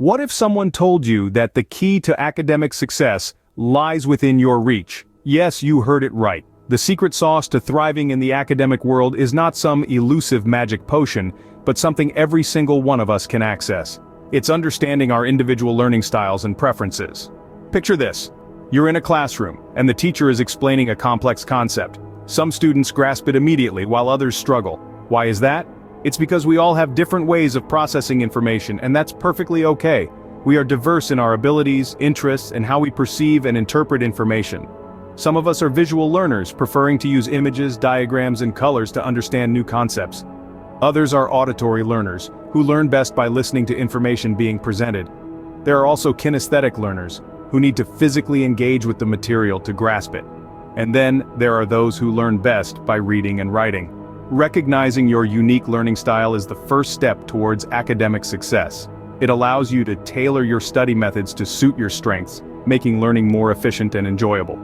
What if someone told you that the key to academic success lies within your reach? Yes, you heard it right. The secret sauce to thriving in the academic world is not some elusive magic potion, but something every single one of us can access. It's understanding our individual learning styles and preferences. Picture this. You're in a classroom, and the teacher is explaining a complex concept. Some students grasp it immediately, while others struggle. Why is that? It's because we all have different ways of processing information, and that's perfectly okay. We are diverse in our abilities, interests, and how we perceive and interpret information. Some of us are visual learners, preferring to use images, diagrams, and colors to understand new concepts. Others are auditory learners, who learn best by listening to information being presented. There are also kinesthetic learners, who need to physically engage with the material to grasp it. And then, there are those who learn best by reading and writing. Recognizing your unique learning style is the first step towards academic success. It allows you to tailor your study methods to suit your strengths, making learning more efficient and enjoyable.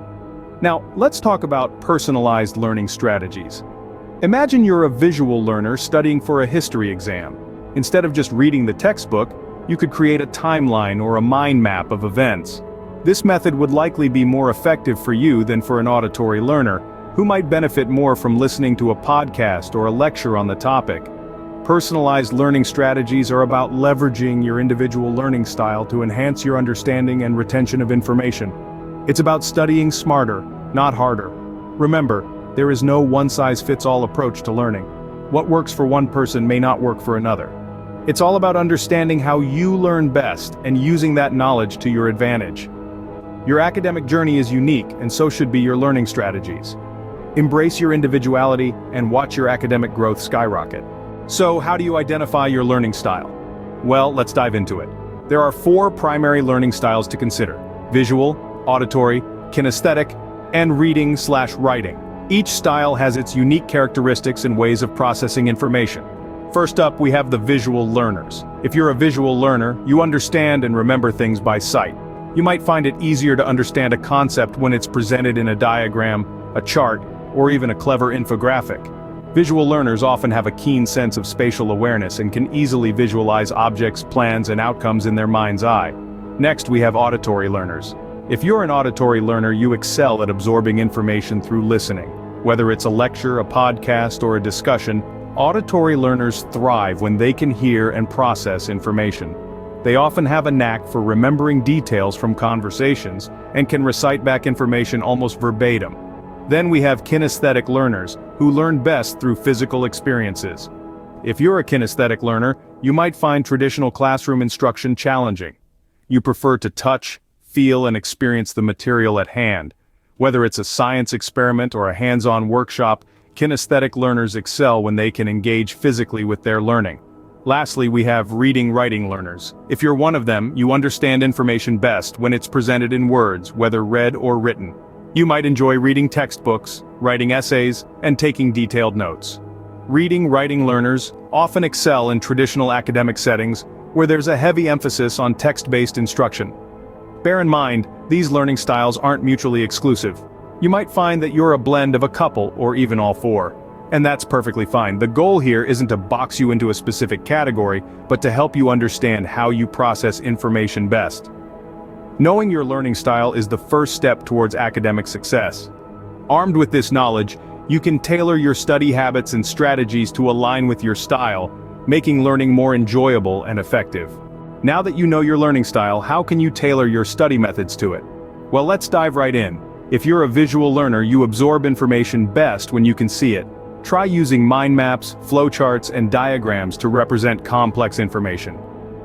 Now, let's talk about personalized learning strategies. Imagine you're a visual learner studying for a history exam. Instead of just reading the textbook, you could create a timeline or a mind map of events. This method would likely be more effective for you than for an auditory learner, who might benefit more from listening to a podcast or a lecture on the topic. Personalized learning strategies are about leveraging your individual learning style to enhance your understanding and retention of information. It's about studying smarter, not harder. Remember, there is no one-size-fits-all approach to learning. What works for one person may not work for another. It's all about understanding how you learn best and using that knowledge to your advantage. Your academic journey is unique, and so should be your learning strategies. Embrace your individuality and watch your academic growth skyrocket. So, how do you identify your learning style? Well, let's dive into it. There are 4 primary learning styles to consider: visual, auditory, kinesthetic, and reading/writing. Each style has its unique characteristics and ways of processing information. First up, we have the visual learners. If you're a visual learner, you understand and remember things by sight. You might find it easier to understand a concept when it's presented in a diagram, a chart, or even a clever infographic. Visual learners often have a keen sense of spatial awareness and can easily visualize objects, plans, and outcomes in their mind's eye. Next, we have auditory learners. If you're an auditory learner, you excel at absorbing information through listening. Whether it's a lecture, a podcast, or a discussion, auditory learners thrive when they can hear and process information. They often have a knack for remembering details from conversations and can recite back information almost verbatim. Then we have kinesthetic learners, who learn best through physical experiences. If you're a kinesthetic learner, you might find traditional classroom instruction challenging. You prefer to touch, feel, and experience the material at hand. Whether it's a science experiment or a hands-on workshop, kinesthetic learners excel when they can engage physically with their learning. Lastly, we have reading/writing learners. If you're one of them, you understand information best when it's presented in words, whether read or written. You might enjoy reading textbooks, writing essays, and taking detailed notes. Reading/writing learners often excel in traditional academic settings where there's a heavy emphasis on text-based instruction. Bear in mind, these learning styles aren't mutually exclusive. You might find that you're a blend of a couple or even all 4. And that's perfectly fine. The goal here isn't to box you into a specific category, but to help you understand how you process information best. Knowing your learning style is the first step towards academic success. Armed with this knowledge, you can tailor your study habits and strategies to align with your style, making learning more enjoyable and effective. Now that you know your learning style, how can you tailor your study methods to it? Well, let's dive right in. If you're a visual learner, you absorb information best when you can see it. Try using mind maps, flowcharts, and diagrams to represent complex information.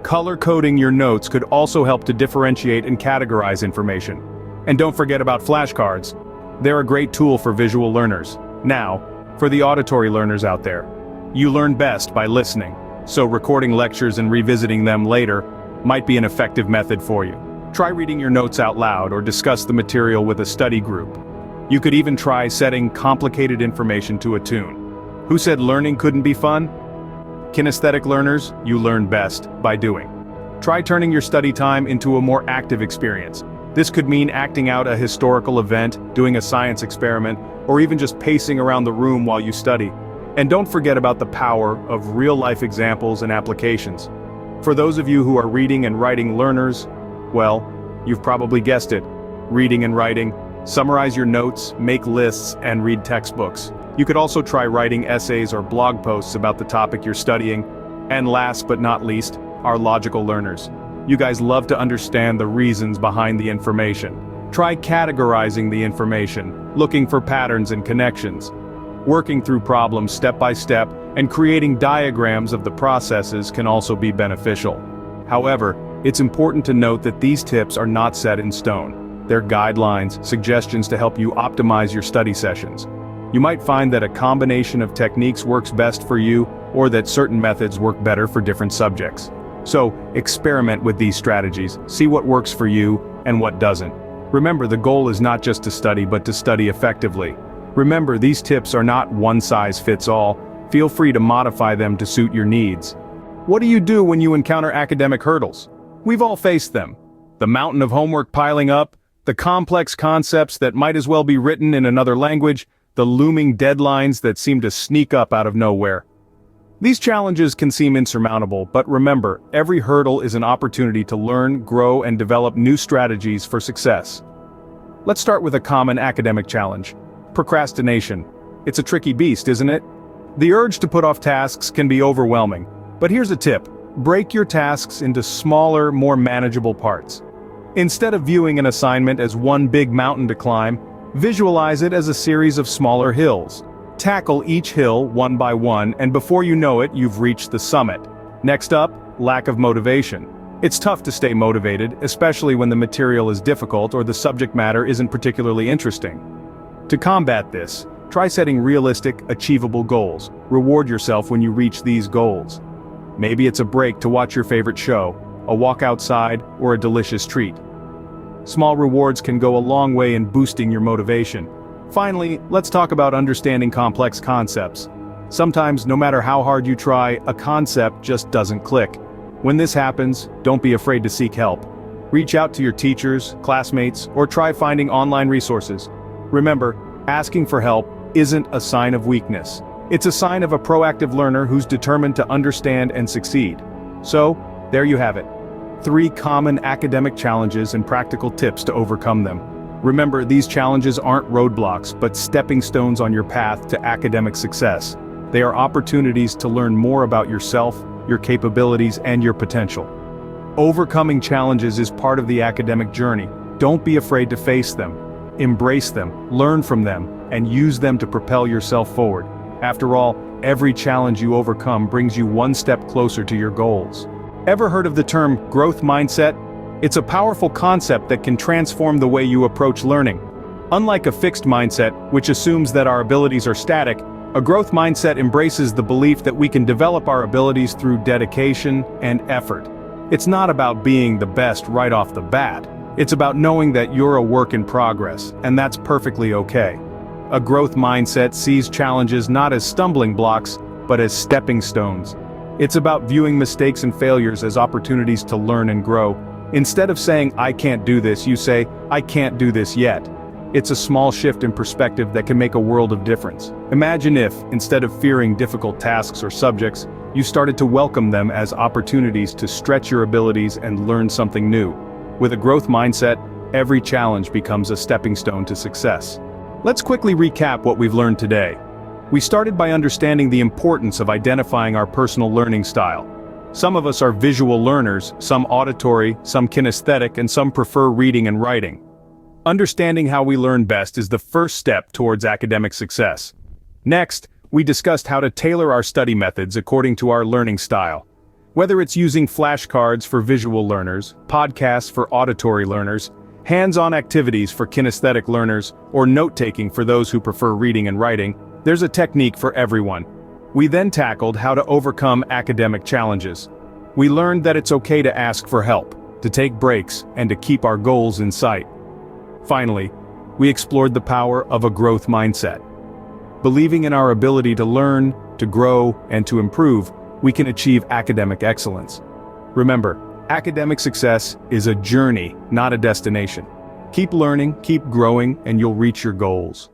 Color coding your notes could also help to differentiate and categorize information. And don't forget about flashcards. They're a great tool for visual learners. Now, for the auditory learners out there, you learn best by listening, so recording lectures and revisiting them later might be an effective method for you. Try reading your notes out loud or discuss the material with a study group. You could even try setting complicated information to a tune. Who said learning couldn't be fun? Kinesthetic learners, you learn best by doing. Try turning your study time into a more active experience. This could mean acting out a historical event, doing a science experiment, or even just pacing around the room while you study. And don't forget about the power of real-life examples and applications. For those of you who are reading and writing learners, well, you've probably guessed it. Reading and writing. Summarize your notes, make lists, and read textbooks. You could also try writing essays or blog posts about the topic you're studying. And last but not least, our logical learners. You guys love to understand the reasons behind the information. Try categorizing the information, looking for patterns and connections, working through problems step by step, and creating diagrams of the processes can also be beneficial. However, it's important to note that these tips are not set in stone. They're guidelines, suggestions to help you optimize your study sessions. You might find that a combination of techniques works best for you, or that certain methods work better for different subjects. So, experiment with these strategies, see what works for you, and what doesn't. Remember, the goal is not just to study but to study effectively. Remember, these tips are not one size fits all. Feel free to modify them to suit your needs. What do you do when you encounter academic hurdles? We've all faced them. The mountain of homework piling up, the complex concepts that might as well be written in another language, the looming deadlines that seem to sneak up out of nowhere. These challenges can seem insurmountable, but remember, every hurdle is an opportunity to learn, grow, and develop new strategies for success. Let's start with a common academic challenge: procrastination. It's a tricky beast, isn't it? The urge to put off tasks can be overwhelming, but here's a tip: break your tasks into smaller, more manageable parts. Instead of viewing an assignment as one big mountain to climb, visualize it as a series of smaller hills. Tackle each hill one by one, and before you know it, you've reached the summit. Next up, lack of motivation. It's tough to stay motivated, especially when the material is difficult or the subject matter isn't particularly interesting. To combat this, try setting realistic, achievable goals. Reward yourself when you reach these goals. Maybe it's a break to watch your favorite show, a walk outside, or a delicious treat. Small rewards can go a long way in boosting your motivation. Finally, let's talk about understanding complex concepts. Sometimes, no matter how hard you try, a concept just doesn't click. When this happens, don't be afraid to seek help. Reach out to your teachers, classmates, or try finding online resources. Remember, asking for help isn't a sign of weakness. It's a sign of a proactive learner who's determined to understand and succeed. So, there you have it. 3 common academic challenges and practical tips to overcome them. Remember, these challenges aren't roadblocks, but stepping stones on your path to academic success. They are opportunities to learn more about yourself, your capabilities, and your potential. Overcoming challenges is part of the academic journey. Don't be afraid to face them. Embrace them, learn from them, and use them to propel yourself forward. After all, every challenge you overcome brings you one step closer to your goals. Ever heard of the term growth mindset? It's a powerful concept that can transform the way you approach learning. Unlike a fixed mindset, which assumes that our abilities are static, a growth mindset embraces the belief that we can develop our abilities through dedication and effort. It's not about being the best right off the bat. It's about knowing that you're a work in progress, and that's perfectly okay. A growth mindset sees challenges not as stumbling blocks, but as stepping stones. It's about viewing mistakes and failures as opportunities to learn and grow. Instead of saying, "I can't do this," you say, "I can't do this yet." It's a small shift in perspective that can make a world of difference. Imagine if, instead of fearing difficult tasks or subjects, you started to welcome them as opportunities to stretch your abilities and learn something new. With a growth mindset, every challenge becomes a stepping stone to success. Let's quickly recap what we've learned today. We started by understanding the importance of identifying our personal learning style. Some of us are visual learners, some auditory, some kinesthetic, and some prefer reading and writing. Understanding how we learn best is the first step towards academic success. Next, we discussed how to tailor our study methods according to our learning style. Whether it's using flashcards for visual learners, podcasts for auditory learners, hands-on activities for kinesthetic learners, or note-taking for those who prefer reading and writing, there's a technique for everyone. We then tackled how to overcome academic challenges. We learned that it's okay to ask for help, to take breaks, and to keep our goals in sight. Finally, we explored the power of a growth mindset. Believing in our ability to learn, to grow, and to improve, we can achieve academic excellence. Remember, academic success is a journey, not a destination. Keep learning, keep growing, and you'll reach your goals.